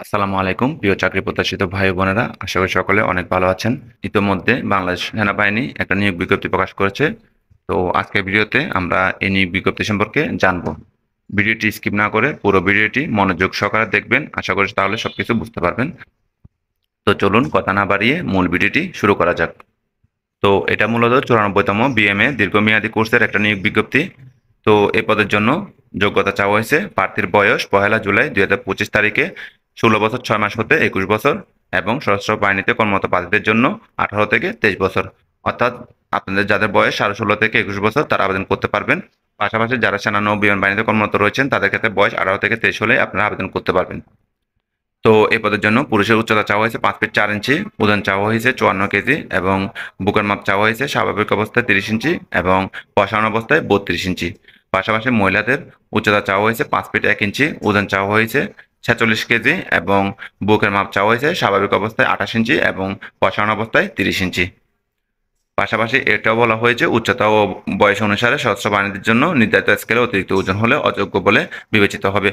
আসসালামু আলাইকুম প্রিয় চাকরি প্রত্যাশিত ভাই ও বোনেরা, আশা করি সকলে অনেক ভালো আছেন। ইতোমধ্যে বাংলাদেশ সেনাবাহিনী একটা নিয়োগ বিজ্ঞপ্তি প্রকাশ করেছে। তো আজকের ভিডিওতে আমরা এই নিয়োগ বিজ্ঞপ্তি সম্পর্কে জানবো। ভিডিওটি স্কিপ না করে পুরো ভিডিওটি মনোযোগ সহকারে দেখবেন, আশা করি তাহলে সবকিছু বুঝতে পারবেন। তো চলুন কথা না বাড়িয়ে মূল ভিডিওটি শুরু করা যাক। তো এটা মূলত 94তম বিএমএ দীর্ঘমেয়াদী কোর্সের একটা নিয়োগ বিজ্ঞপ্তি। তো এই পদের জন্য যোগ্যতা চাওয়া হয়েছে প্রার্থীর বয়স 1 জুলাই 2025 তারিখে 16 বছর 6 মাস হতে 21 বছর, এবং সশস্ত্র বাহিনীতে কর্মরত প্রার্থীদের জন্য 18 থেকে 23 বছর। অর্থাৎ আপনাদের যাদের বয়স 16 থেকে 21 বছর তারা আবেদন করতে পারবেন। পাশাপাশি যারা সেনা নৌ বিমান বাহিনীতে কর্মরত রয়েছেন তাদের ক্ষেত্রে বয়স 18 থেকে 23 হলে আপনারা আবেদন করতে পারবেন। তো এই পদের জন্য পুরুষের উচ্চতা চাওয়া হয়েছে 5 ফিট 4 ইঞ্চি, ওজন চাওয়া হয়েছে 54 কেজি, এবং বুকের মাপ চাওয়া হয়েছে স্বাভাবিক অবস্থায় 30 ইঞ্চি এবং প্রসারণ অবস্থায় 32 ইঞ্চি। পাশাপাশি মহিলাদের উচ্চতা চাওয়া হয়েছে 5 ফিট 1 ইঞ্চি, ওজন চাওয়া হয়েছে 46 কেজি, এবং বুকের মাপ চাওয়া হয়েছে স্বাভাবিক অবস্থায় 28 ইঞ্চি এবং প্রসারণ অবস্থায় 30 ইঞ্চি। পাশাপাশি এটাও বলা হয়েছে উচ্চতা ও বয়স অনুসারে সশস্ত্র বাহিনীদের জন্য নির্ধারিত স্কেলে অতিরিক্ত ওজন হলে অযোগ্য বলে বিবেচিত হবে।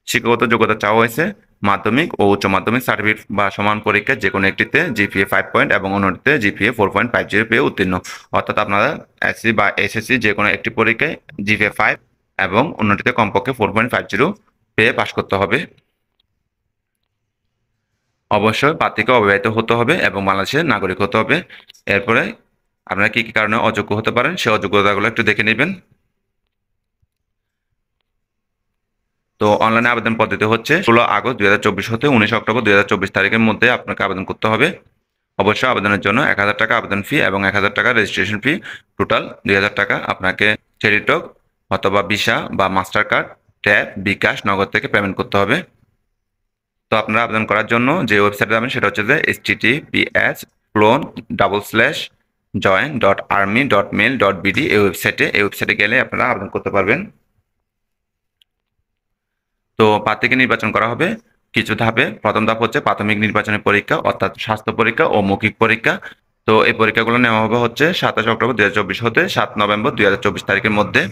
শিক্ষাগত যোগ্যতা চাওয়া হয়েছে মাধ্যমিক ও উচ্চ মাধ্যমিক সার্টিফিকেট বা সমান পরীক্ষা যে কোনো একটিতে জিপিএ 5 পয়েন্ট এবং অন্যটিতে জিপিএ 4.50 পেয়ে উত্তীর্ণ। অর্থাৎ আপনারা এসসি বা এসএসসি যে কোনো একটি পরীক্ষায় জিপিএ 5 এবং অন্যটিতে কমপক্ষে 4.50 পেয়ে পাশ করতে হবে। অবশ্যই প্রার্থীকে অবিবাহিত হতে হবে এবং বাংলাদেশের নাগরিক হতে হবে। এরপরে আপনারা কি কি কারণে অযোগ্য হতে পারেন সেই অযোগ্যতাগুলো একটু দেখে নেবেন। তো অনলাইনে আবেদন পদ্ধতি হচ্ছে 16 আগস্ট 2024 হতে 19 অক্টোবর 2024 তারিখের মধ্যে আপনাকে আবেদন করতে হবে। অবশ্যই আবেদনের জন্য 1000 টাকা আবেদন ফি এবং 1000 টাকা রেজিস্ট্রেশন ফি, টোটাল 2000 টাকা আপনাকে টেলিটক অথবা ভিসা বা মাস্টার কার্ড, ট্যাব, বিকাশ, নগদ থেকে পেমেন্ট করতে হবে। তো আপনারা আবেদন করার জন্য যে ওয়েবসাইটে যাবেন সেটা হচ্ছে যে https://join.army.mail.bd এই ওয়েবসাইটে গেলে আপনারা আবেদন করতে পারবেন। তো প্রার্থীকে নির্বাচন করা হবে কিছু ধাপে। প্রথম ধাপ হচ্ছে প্রাথমিক নির্বাচনী পরীক্ষা, অর্থাৎ স্বাস্থ্য পরীক্ষা ও মৌখিক পরীক্ষা। তো এই পরীক্ষাগুলো নেওয়া হবে হচ্ছে 27 অক্টোবর 2024 হতে 7 নভেম্বর 2024 তারিখের মধ্যে।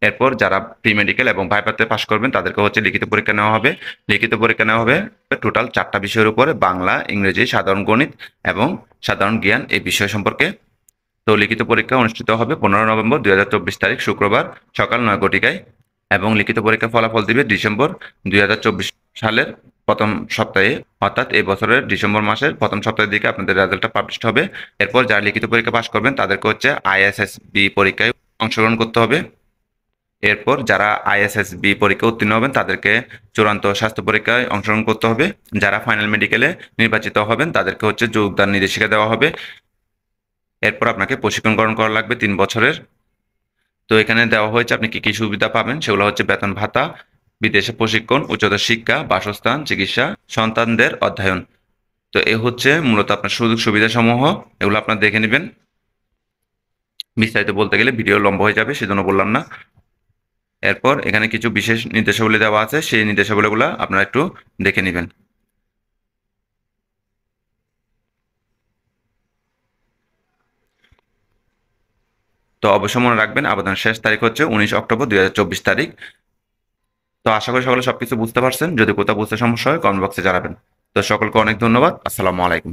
এরপর যারা প্রি মেডিকেল এবং ভাইভাতে পাশ করবেন তাদেরকে হচ্ছে লিখিত পরীক্ষা নেওয়া হবে। লিখিত পরীক্ষা নেওয়া হবে টোটাল 4টা বিষয়ের উপরে: বাংলা, ইংরেজি, সাধারণ গণিত এবং সাধারণ জ্ঞান এই বিষয় সম্পর্কে। তো লিখিত পরীক্ষা অনুষ্ঠিত হবে 15 নভেম্বর 2024 তারিখ শুক্রবার সকাল 9 ঘটিকায়, এবং লিখিত পরীক্ষার ফলাফল দিবে ডিসেম্বর 2024 সালের প্রথম সপ্তাহে, অর্থাৎ এই বছরের ডিসেম্বর মাসের প্রথম সপ্তাহের দিকে আপনাদের রেজাল্টটা পাবলিশ হবে। এরপর যারা লিখিত পরীক্ষা পাশ করবেন তাদেরকে হচ্ছে আইএসএসবি পরীক্ষায় অংশগ্রহণ করতে হবে। এরপর যারা আইএসএসবি পরীক্ষা উত্তীর্ণ হবেন তাদেরকে চূড়ান্ত স্বাস্থ্য পরীক্ষায় অংশগ্রহণ করতে হবে। যারা ফাইনাল মেডিকেলে নির্বাচিত হবেন তাদেরকে হচ্ছে যোগদান নির্দেশিকা দেওয়া হবে। এরপর আপনাকে প্রশিক্ষণ গ্রহণ করা লাগবে 3 বছরের। তো এখানে দেওয়া হয়েছে আপনি কি কি সুবিধা পাবেন, সেগুলো হচ্ছে বেতন ভাতা, বিদেশে প্রশিক্ষণ, উচ্চতর শিক্ষা, বাসস্থান, চিকিৎসা, সন্তানদের অধ্যয়ন। তো এ হচ্ছে মূলত আপনার সুযোগ সুবিধা সমূহ, এগুলো আপনার দেখে নেবেন। বিস্তারিত বলতে গেলে ভিডিও লম্বা হয়ে যাবে, সেজন্য বললাম না। এরপর এখানে কিছু বিশেষ নির্দেশাবলী দেওয়া আছে, সেই নির্দেশাবলীগুলো আপনারা একটু দেখে নেবেন। তো অবশ্যই মনে রাখবেন আবেদনের শেষ তারিখ হচ্ছে 19 অক্টোবর 2024 তারিখ। তো আশা করি সকলে সবকিছু বুঝতে পারছেন। যদি কোথাও বুঝতে সমস্যা হয় কমেন্ট বক্সে জানাবেন। তো সকলকে অনেক ধন্যবাদ। আসসালামু আলাইকুম।